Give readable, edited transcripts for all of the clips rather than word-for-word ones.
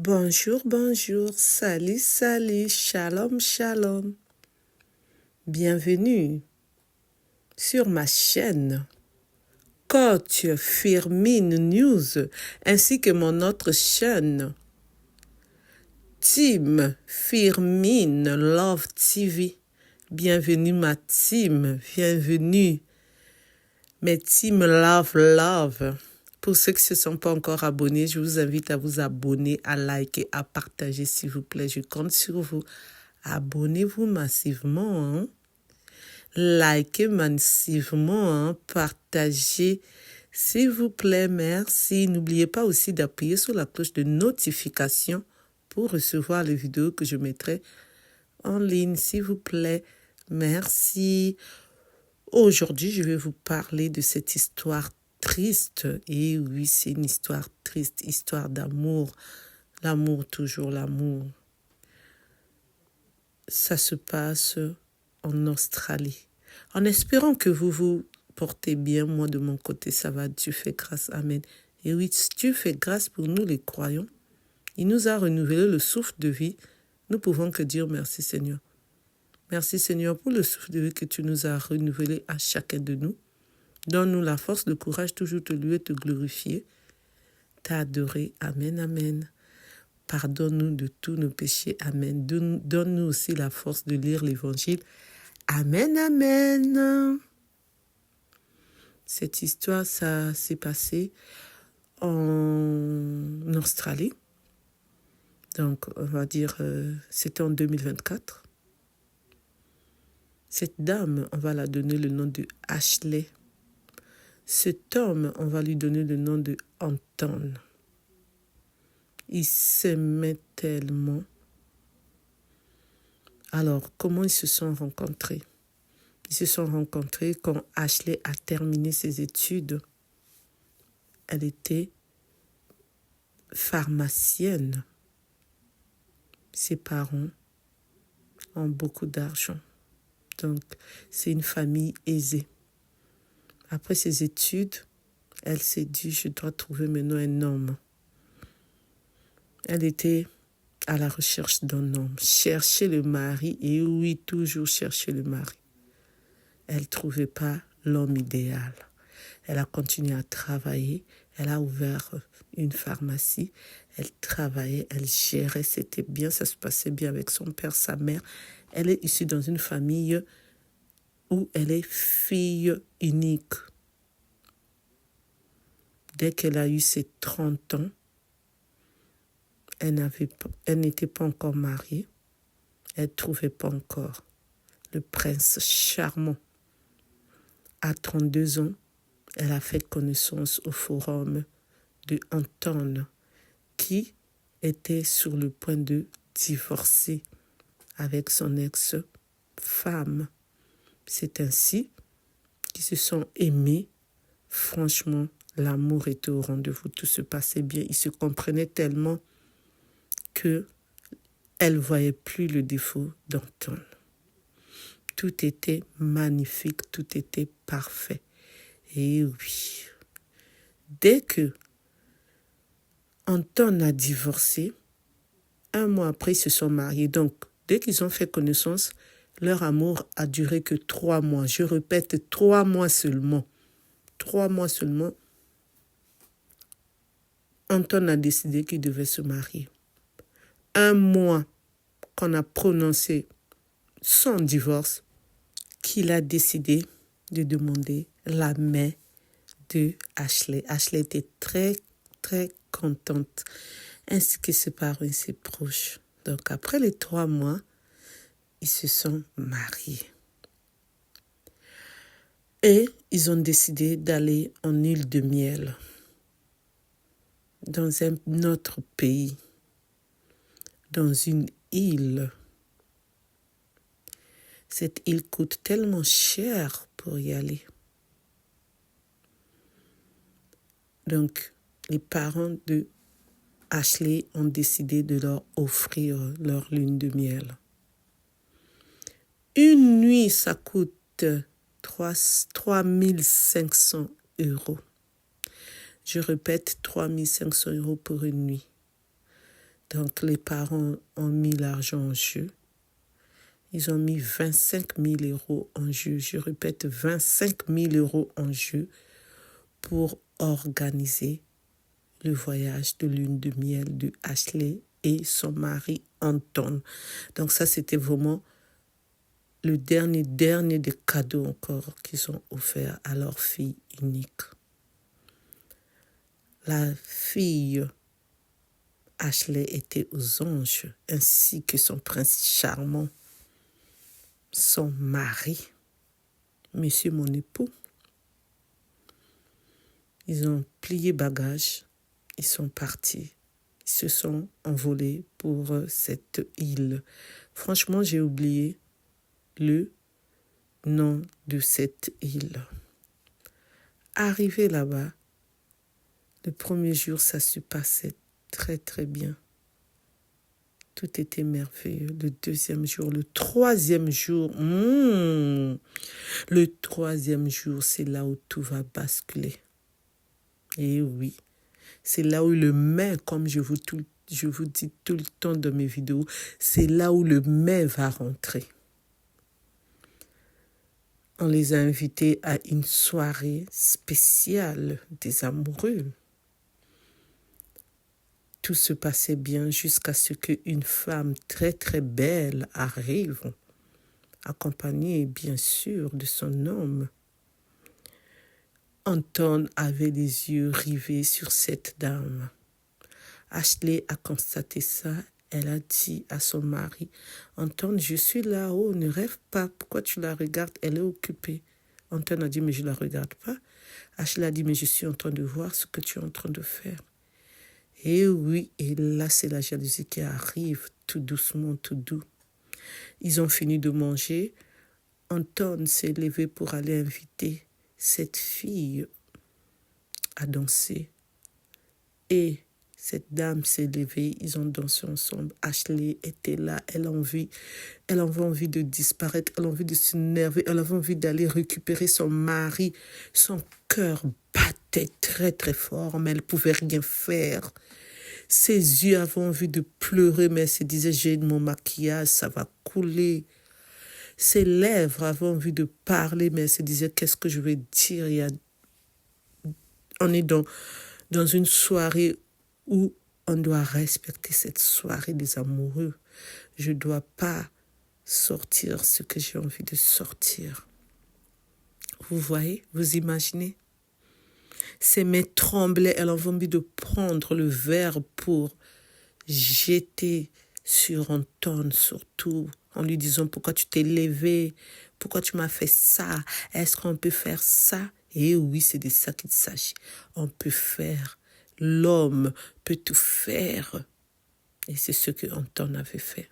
Bonjour, bonjour, salut, salut, shalom, shalom. Bienvenue sur ma chaîne Coach Firmin News ainsi que mon autre chaîne Team Firmin Love TV. Bienvenue ma team, bienvenue mes team Love. Pour ceux qui ne se sont pas encore abonnés, je vous invite à vous abonner, à liker, à partager s'il vous plaît. Je compte sur vous. Abonnez-vous massivement, hein? Likez massivement, hein? Partagez, s'il vous plaît, merci. N'oubliez pas aussi d'appuyer sur la cloche de notification pour recevoir les vidéos que je mettrai en ligne, s'il vous plaît. Merci. Aujourd'hui, je vais vous parler de cette histoire triste. Et oui, c'est une histoire triste, histoire d'amour. L'amour, toujours l'amour. Ça se passe en Australie. En espérant que vous vous portez bien, moi de mon côté, ça va. Dieu fait grâce. Amen. Et oui, Dieu fait grâce pour nous les croyants. Il nous a renouvelé le souffle de vie. Nous pouvons que dire merci Seigneur. Merci Seigneur pour le souffle de vie que tu nous as renouvelé à chacun de nous. Donne-nous la force, le courage, toujours te louer, te glorifier, t'adorer. Amen, amen. Pardonne-nous de tous nos péchés. Amen. Donne-nous aussi la force de lire l'Évangile. Amen, amen. Cette histoire, ça s'est passé en Australie. Donc, on va dire, c'était en 2024. Cette dame, on va la donner le nom de Ashley. Cet homme, on va lui donner le nom de Anton. Ils s'aimaient tellement. Alors, comment ils se sont rencontrés? Ils se sont rencontrés quand Ashley a terminé ses études. Elle était pharmacienne. Ses parents ont beaucoup d'argent. Donc, c'est une famille aisée. Après ses études, elle s'est dit, je dois trouver maintenant un homme. Elle était à la recherche d'un homme. Chercher le mari, et oui, toujours chercher le mari. Elle ne trouvait pas l'homme idéal. Elle a continué à travailler. Elle a ouvert une pharmacie. Elle travaillait, elle gérait, c'était bien, ça se passait bien avec son père, sa mère. Elle est issue dans une famille où elle est fille unique. Dès qu'elle a eu ses 30 ans, elle n'était pas encore mariée. Elle ne trouvait pas encore le prince charmant. À 32 ans, elle a fait connaissance au forum de Anton, qui était sur le point de divorcer avec son ex-femme. C'est ainsi qu'ils se sont aimés. Franchement, l'amour était au rendez-vous, tout se passait bien. Ils se comprenaient tellement qu'elle ne voyait plus le défaut d'Anton. Tout était magnifique, tout était parfait. Et oui, dès que Anton a divorcé, 1 mois après, ils se sont mariés. Donc, dès qu'ils ont fait connaissance, leur amour a duré que 3 mois. Je répète, 3 mois seulement. 3 mois seulement, Anton a décidé qu'il devait se marier. 1 mois qu'on a prononcé son divorce, qu'il a décidé de demander la main de Ashley. Ashley était très, très contente, ainsi que ses parents et ses proches. Donc, après les 3 mois, ils se sont mariés. Et ils ont décidé d'aller en île de miel, dans un autre pays, dans une île. Cette île coûte tellement cher pour y aller. Donc, les parents de Ashley ont décidé de leur offrir leur lune de miel. Une nuit, ça coûte 3 500 €. Je répète, 3 500 € pour une nuit. Donc, les parents ont mis l'argent en jeu. Ils ont mis 25 000 € en jeu. Je répète, 25 000 € en jeu pour organiser le voyage de lune de miel de Ashley et son mari Anton. Donc ça, c'était vraiment le dernier des cadeaux encore qu'ils ont offert à leur fille unique. La fille Ashley était aux anges, ainsi que son prince charmant, son mari, monsieur mon époux. Ils ont plié bagages, ils sont partis, ils se sont envolés pour cette île. Franchement, j'ai oublié le nom de cette île. Arrivé là-bas, le premier jour, ça se passait très très bien. Tout était merveilleux. Le deuxième jour, le troisième jour, le troisième jour, c'est là où tout va basculer. Et oui, c'est là où le mais, comme je vous dis tout le temps dans mes vidéos, c'est là où le mais va rentrer. On les a invités à une soirée spéciale des amoureux. Tout se passait bien jusqu'à ce qu'une femme très très belle arrive, accompagnée bien sûr de son homme. Anton avait les yeux rivés sur cette dame. Ashley a constaté ça. Elle a dit à son mari, « Anton, je suis là-haut, ne rêve pas. Pourquoi tu la regardes? Elle est occupée. » Anton a dit, « Mais je ne la regarde pas. » Ashley a dit, « Mais je suis en train de voir ce que tu es en train de faire. » Et oui, et là, c'est la jalousie qui arrive, tout doucement, tout doux. Ils ont fini de manger. Anton s'est levé pour aller inviter cette fille à danser. Et cette dame s'est levée, ils ont dansé ensemble. Ashley était là, elle avait envie de disparaître, elle avait envie de s'énerver, elle avait envie d'aller récupérer son mari. Son cœur battait très très fort, mais elle ne pouvait rien faire. Ses yeux avaient envie de pleurer, mais elle se disait, j'ai mon maquillage, ça va couler. Ses lèvres avaient envie de parler, mais elle se disait, qu'est-ce que je vais dire? On est dans une soirée où on doit respecter cette soirée des amoureux. Je ne dois pas sortir ce que j'ai envie de sortir. Vous voyez, vous imaginez? Ses mains tremblaient, elle avait envie de prendre le verre pour jeter sur Anton, surtout en lui disant, pourquoi tu t'es levé? Pourquoi tu m'as fait ça? Est-ce qu'on peut faire ça? Et oui, c'est de ça qu'il s'agit. On peut faire. L'homme peut tout faire. Et c'est ce que Anton avait fait.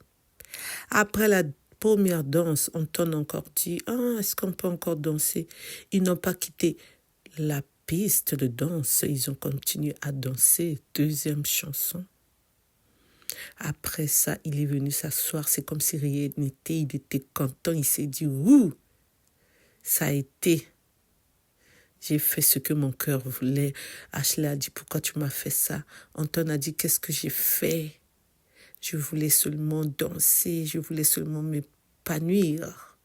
Après la première danse, Anton a encore dit, est-ce qu'on peut encore danser? Ils n'ont pas quitté la piste de danse. Ils ont continué à danser. Deuxième chanson. Après ça, il est venu s'asseoir. C'est comme si rien n'était. Il était content. Il s'est dit, ouh, ça a été. J'ai fait ce que mon cœur voulait. Ashley a dit, pourquoi tu m'as fait ça? Anton a dit, qu'est-ce que j'ai fait? Je voulais seulement danser. Je voulais seulement m'épanouir.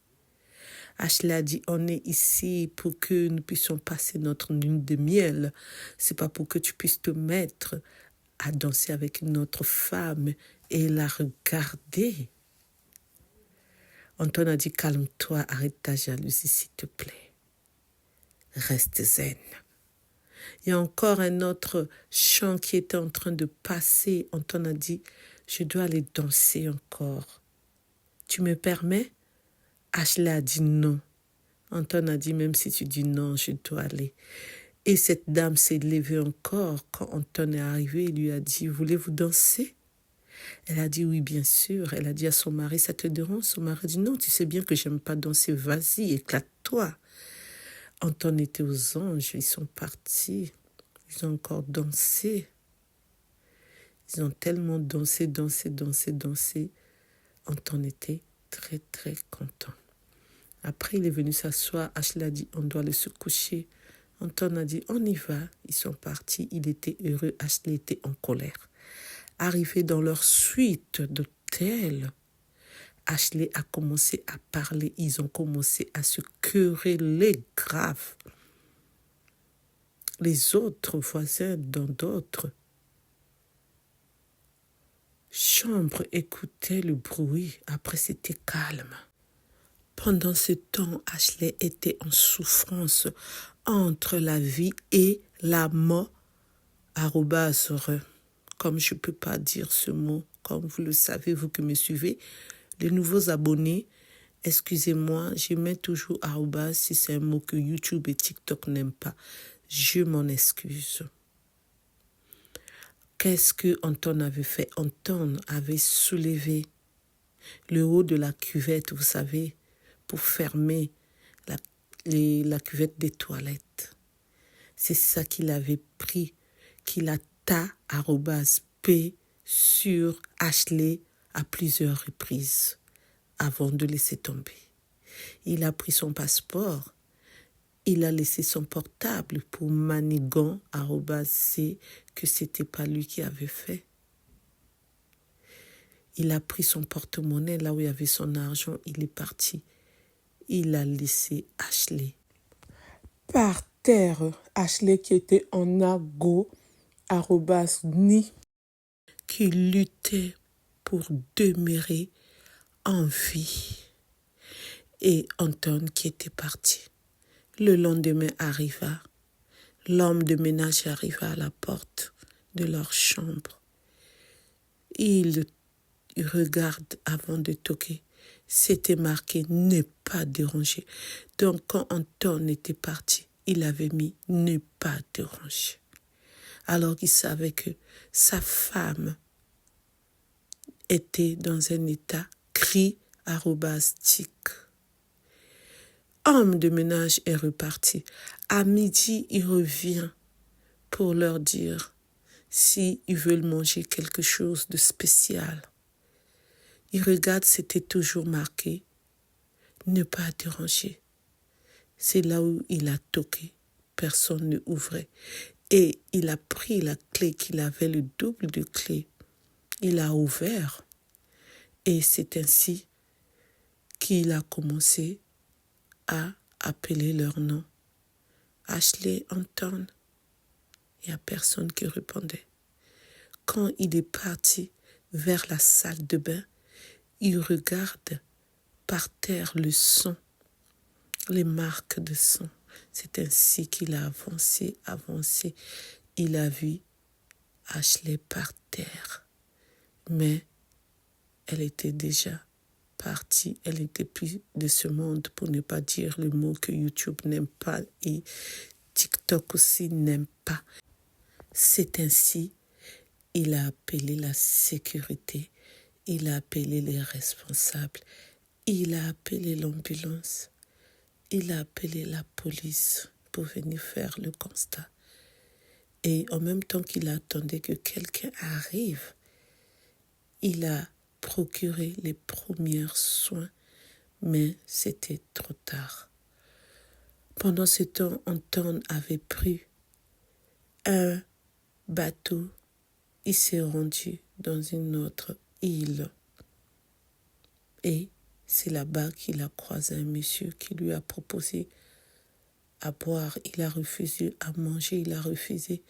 Ashley a dit, on est ici pour que nous puissions passer notre lune de miel. C'est pas pour que tu puisses te mettre à danser avec une autre femme et la regarder. Anton a dit, calme-toi, arrête ta jalousie, s'il te plaît. Reste zen. Il y a encore un autre chant qui était en train de passer. Anton a dit, je dois aller danser encore. Tu me permets? Ashley a dit non. Anton a dit, même si tu dis non, je dois aller. Et cette dame s'est levée encore. Quand Anton est arrivé, il lui a dit, voulez-vous danser? Elle a dit oui, bien sûr. Elle a dit à son mari, ça te dérange? Son mari a dit non, tu sais bien que j'aime pas danser, vas-y, éclate-toi. Anton était aux anges, ils sont partis. Ils ont encore dansé. Ils ont tellement dansé. Anton était très, très content. Après, il est venu s'asseoir. Ashley a dit, on doit aller se coucher. Anton a dit, on y va. Ils sont partis. Il était heureux. Ashley était en colère. Arrivés dans leur suite d'hôtel, Ashley a commencé à parler. Ils ont commencé à se quereller grave. Les autres voisins dans d'autres chambres écoutaient le bruit. Après, c'était calme. Pendant ce temps, Ashley était en souffrance entre la vie et la mort. Arrobas, comme je ne peux pas dire ce mot, comme vous le savez, vous qui me suivez, les nouveaux abonnés, excusez-moi, je mets toujours arrobas si c'est un mot que YouTube et TikTok n'aiment pas. Je m'en excuse. Qu'est-ce que Anton avait fait? Anton avait soulevé le haut de la cuvette, vous savez, pour fermer la cuvette des toilettes. C'est ça qu'il avait pris, qu'il a @p sur Ashley à plusieurs reprises avant de laisser tomber. Il a pris son passeport, il a laissé son portable pour manigan @c que c'était pas lui qui avait fait. Il a pris son porte-monnaie là où il y avait son argent, il est parti. Il a laissé Ashley par terre. Ashley qui était en ago @ni, qui luttait pour demeurer en vie. Et Anton qui était parti. Le lendemain arriva. L'homme de ménage arriva à la porte de leur chambre. Il regarde avant de toquer. C'était marqué « Ne pas déranger ». Donc quand Anton était parti, il avait mis « Ne pas déranger ». Alors qu'il savait que sa femme était dans un état cri-tic. Homme de ménage est reparti. À midi, il revient pour leur dire s'ils veulent manger quelque chose de spécial. Il regarde, c'était toujours marqué « Ne pas déranger ». C'est là où il a toqué. Personne ne ouvrait. Et il a pris la clé qu'il avait, le double de clé. Il a ouvert. Et c'est ainsi qu'il a commencé à appeler leur nom. Ashley, Anton. Il n'y a personne qui répondait. Quand il est parti vers la salle de bain, il regarde par terre le sang, les marques de sang. C'est ainsi qu'il a avancé. Il a vu Ashley par terre. Mais elle était déjà partie. Elle n'était plus de ce monde, pour ne pas dire le mot que YouTube n'aime pas et TikTok aussi n'aime pas. C'est ainsi il a appelé la sécurité, il a appelé les responsables, il a appelé l'ambulance, il a appelé la police pour venir faire le constat. Et en même temps qu'il attendait que quelqu'un arrive, il a procuré les premiers soins, mais c'était trop tard. Pendant ce temps, Anton avait pris un bateau. Il s'est rendu dans une autre île. Et c'est là-bas qu'il a croisé un monsieur qui lui a proposé à boire. Il a refusé à manger, il a refusé.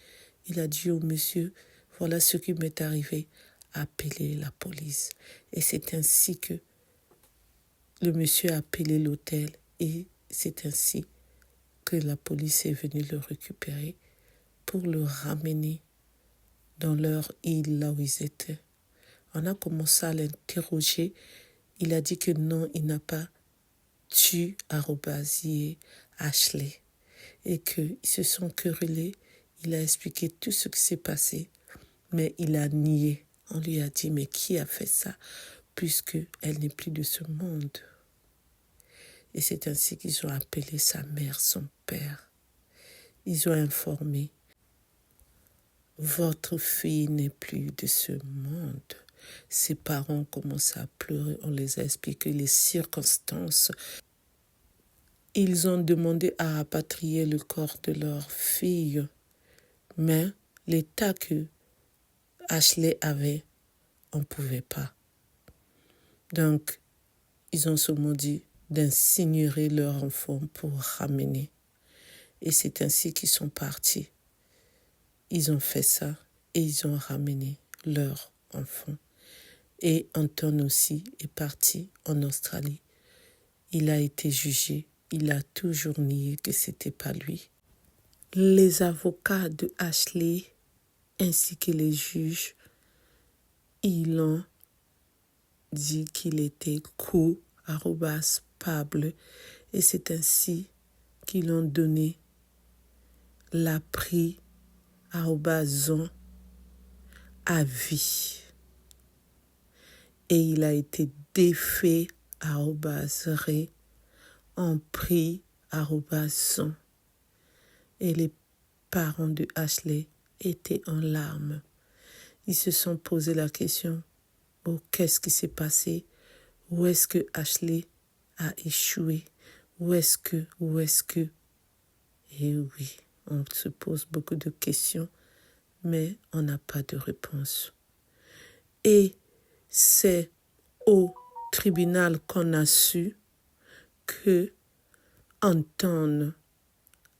Il a dit au monsieur, voilà ce qui m'est arrivé, appelez la police. Et c'est ainsi que le monsieur a appelé l'hôtel et c'est ainsi que la police est venue le récupérer pour le ramener dans leur île là où ils étaient. On a commencé à l'interroger. Il a dit que non, il n'a pas tué Ashley et qu'ils se sont querellés. Il a expliqué tout ce qui s'est passé, mais il a nié. On lui a dit, mais qui a fait ça, puisque elle n'est plus de ce monde. Et c'est ainsi qu'ils ont appelé sa mère, son père. Ils ont informé, votre fille n'est plus de ce monde. Ses parents ont commencé à pleurer, on les a expliqué les circonstances. Ils ont demandé à rapatrier le corps de leur fille, mais l'état que Ashley avait, on ne pouvait pas. Donc, ils ont seulement dit d'incinérer leur enfant pour ramener. Et c'est ainsi qu'ils sont partis. Ils ont fait ça et ils ont ramené leur enfant. Et Anton aussi est parti en Australie. Il a été jugé. Il a toujours nié que ce n'était pas lui. Les avocats de Ashley ainsi que les juges, ils ont dit qu'il était coupable et c'est ainsi qu'ils ont donné la prix arrobasant à vie. Et il a été défait arrobaseré en prix arrobasant. Et les parents de Ashley étaient en larmes. Ils se sont posé la question, oh, qu'est-ce qui s'est passé? Où est-ce que Ashley a échoué? Où est-ce que? Et oui, on se pose beaucoup de questions, mais on n'a pas de réponse. Et c'est au tribunal qu'on a su que Anton,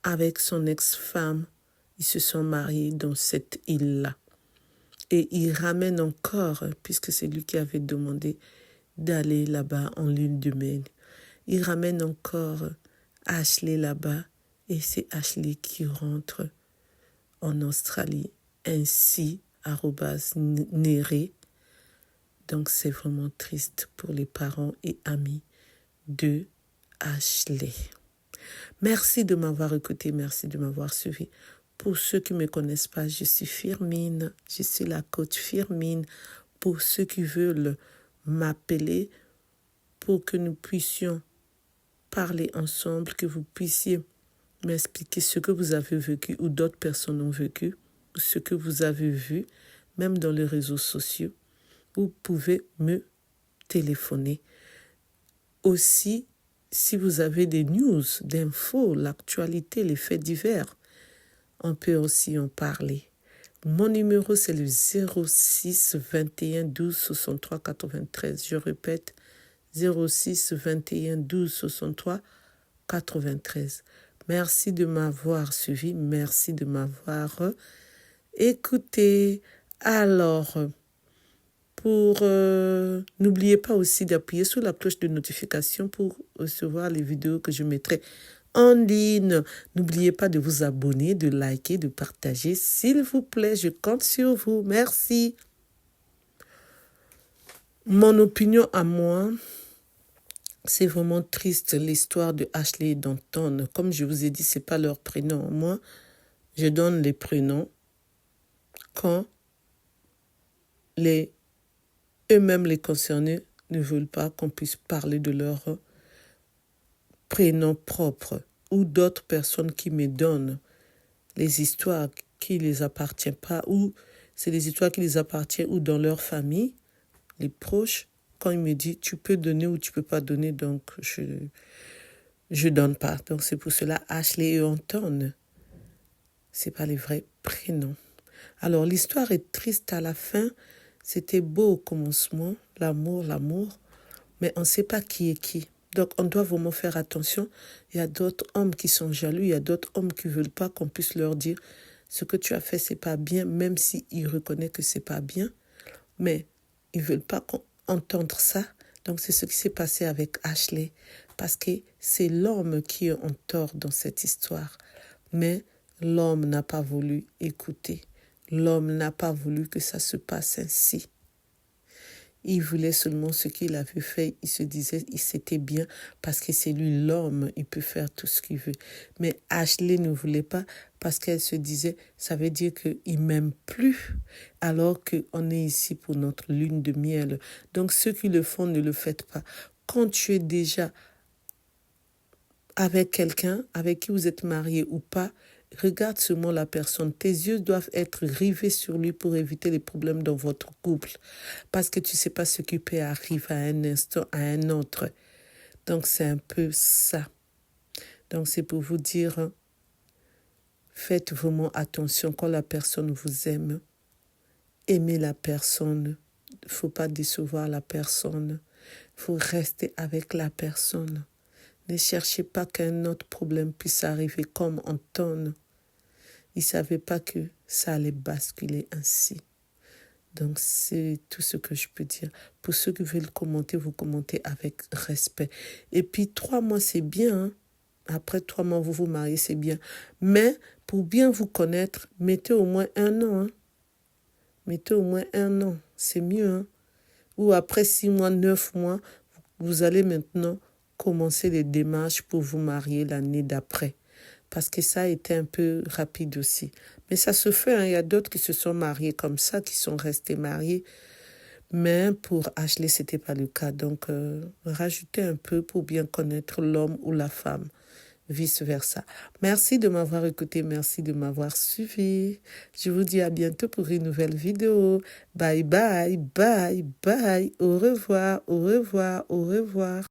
avec son ex-femme, ils se sont mariés dans cette île-là. Et il ramène encore, puisque c'est lui qui avait demandé d'aller là-bas en lune de miel. Il ramène encore Ashley là-bas et c'est Ashley qui rentre en Australie. Ainsi, @Néré. Donc c'est vraiment triste pour les parents et amis de Ashley. Merci de m'avoir écouté, merci de m'avoir suivi. Pour ceux qui ne me connaissent pas, je suis Firmine, je suis la coach Firmine. Pour ceux qui veulent m'appeler, pour que nous puissions parler ensemble, que vous puissiez m'expliquer ce que vous avez vécu ou d'autres personnes ont vécu, ou ce que vous avez vu, même dans les réseaux sociaux, vous pouvez me téléphoner. Aussi, si vous avez des news, d'infos, l'actualité, les faits divers, on peut aussi en parler. Mon numéro, c'est le 06 21 12 63 93. Je répète, 06 21 12 63 93. Merci de m'avoir suivi, merci de m'avoir écouté. Alors, n'oubliez pas aussi d'appuyer sur la cloche de notification pour recevoir les vidéos que je mettrai en ligne. N'oubliez pas de vous abonner, de liker, de partager. S'il vous plaît, je compte sur vous. Merci. Mon opinion à moi, c'est vraiment triste l'histoire de Ashley et d'Anton. Comme je vous ai dit, ce n'est pas leur prénom. Moi, je donne les prénoms quand eux-mêmes les concernés ne veulent pas qu'on puisse parler de leur prénom propre ou d'autres personnes qui me donnent les histoires qui ne les appartiennent pas ou c'est des histoires qui les appartiennent ou dans leur famille, les proches, quand ils me disent tu peux donner ou tu peux pas donner, donc je donne pas. Donc c'est pour cela Ashley et Anton, c'est pas les vrais prénoms. Alors l'histoire est triste à la fin. C'était beau au commencement, l'amour, mais on ne sait pas qui est qui. Donc, on doit vraiment faire attention. Il y a d'autres hommes qui sont jaloux, il y a d'autres hommes qui ne veulent pas qu'on puisse leur dire ce que tu as fait, ce n'est pas bien, même s'ils reconnaissent que ce n'est pas bien. Mais ils ne veulent pas entendre ça. Donc, c'est ce qui s'est passé avec Ashley, parce que c'est l'homme qui est en tort dans cette histoire. Mais l'homme n'a pas voulu écouter. L'homme n'a pas voulu que ça se passe ainsi. Il voulait seulement ce qu'il avait fait. Il se disait que c'était bien parce que c'est lui l'homme. Il peut faire tout ce qu'il veut. Mais Ashley ne voulait pas parce qu'elle se disait ça veut dire qu'il ne m'aime plus alors qu'on est ici pour notre lune de miel. Donc ceux qui le font, ne le faites pas. Quand tu es déjà avec quelqu'un, avec qui vous êtes marié ou pas, regarde seulement la personne. Tes yeux doivent être rivés sur lui pour éviter les problèmes dans votre couple. Parce que tu ne sais pas ce qui peut arriver à un instant, à un autre. Donc, c'est un peu ça. Donc, c'est pour vous dire, faites vraiment attention quand la personne vous aime. aimer la personne. Il ne faut pas décevoir la personne. Il faut rester avec la personne. Ne cherchez pas qu'un autre problème puisse arriver comme Anton. Il ne savait pas que ça allait basculer ainsi. Donc, c'est tout ce que je peux dire. Pour ceux qui veulent commenter, vous commentez avec respect. Et puis, 3 mois, c'est bien. Hein? Après 3 mois, vous vous mariez, c'est bien. Mais, pour bien vous connaître, mettez au moins 1 an. Hein? Mettez au moins 1 an. C'est mieux. Hein? Ou après 6 mois, 9 mois, vous allez maintenant commencer les démarches pour vous marier l'année d'après. Parce que ça a été un peu rapide aussi. Mais ça se fait, hein. Il y a d'autres qui se sont mariés comme ça, qui sont restés mariés. Mais pour Ashley, ce n'était pas le cas. Donc, rajoutez un peu pour bien connaître l'homme ou la femme, vice-versa. Merci de m'avoir écouté, merci de m'avoir suivi. Je vous dis à bientôt pour une nouvelle vidéo. Bye, bye, bye, bye. Au revoir, au revoir, au revoir.